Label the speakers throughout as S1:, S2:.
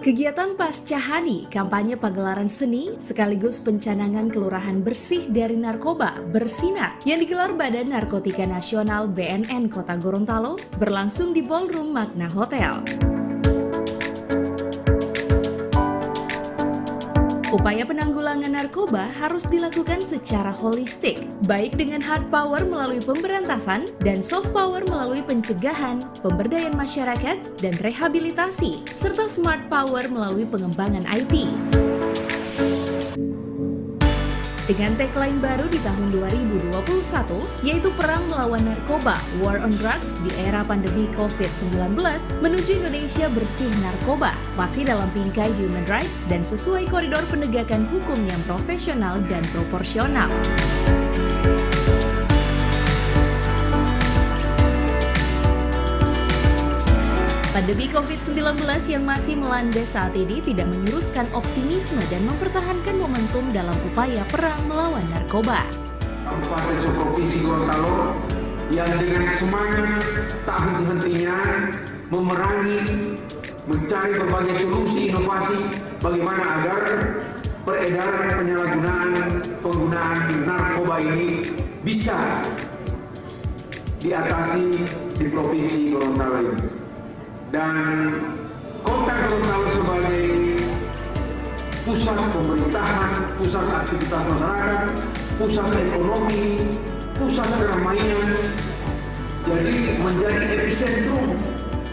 S1: Kegiatan Pasca Hani, kampanye pagelaran seni sekaligus pencanangan kelurahan bersih dari narkoba bersinar yang digelar Badan Narkotika Nasional BNN Kota Gorontalo berlangsung di Ballroom Magna Hotel. Upaya penanggulangan narkoba harus dilakukan secara holistik, baik dengan hard power melalui pemberantasan dan soft power melalui pencegahan, pemberdayaan masyarakat, dan rehabilitasi, serta smart power melalui pengembangan IT. Dengan tagline baru di tahun 2021, yaitu Perang Melawan Narkoba, War on Drugs di era pandemi COVID-19 menuju Indonesia bersih narkoba, masih dalam bingkai human rights dan sesuai koridor penegakan hukum yang profesional dan proporsional. Pandemi COVID-19 yang masih melanda saat ini tidak menyurutkan optimisme dan mempertahankan momentum dalam upaya perang melawan narkoba.
S2: Kabupaten Provinsi Gorontalo yang dengan semangat tak henti-hentinya memerangi, mencari berbagai solusi inovasi bagaimana agar peredaran penyalahgunaan penggunaan narkoba ini bisa diatasi di Provinsi Gorontalo ini. Dan Kota Gorontalo sebagai pusat pemerintahan, pusat aktivitas masyarakat, pusat ekonomi, pusat keramaian, jadi menjadi epicentrum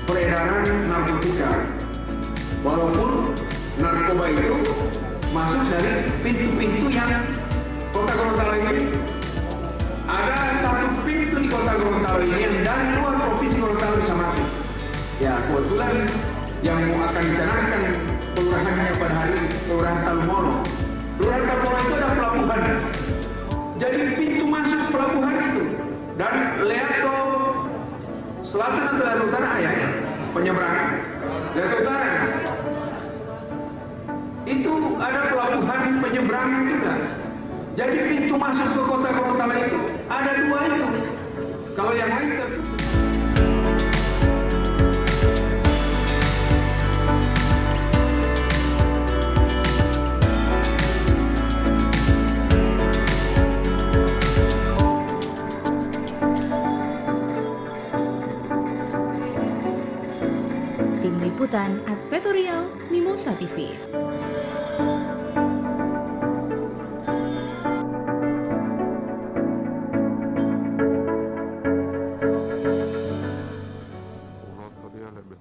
S2: peredaran narkotika. Walaupun narkoba itu masuk dari pintu-pintu yang Kota Gorontalo ini, ada satu pintu di Kota Gorontalo ini yang dari luar Provinsi Gorontalo bisa masuk. Ya, kebetulan yang akan dicanangkan kelurahannya pada hari ini, Kelurahan Talumoro. Kelurahan Talumoro itu ada pelabuhan. Jadi pintu masuk pelabuhan itu. Dan Leato Selatan atau Leato Utara ya, penyeberangan. Leato Utara. Itu ada pelabuhan penyeberangan juga. Jadi pintu masuk ke Kota Gorontalo itu ada dua itu. Kalau yang lain tertutup.
S1: Tim Liputan Advertorial Mimosa TV.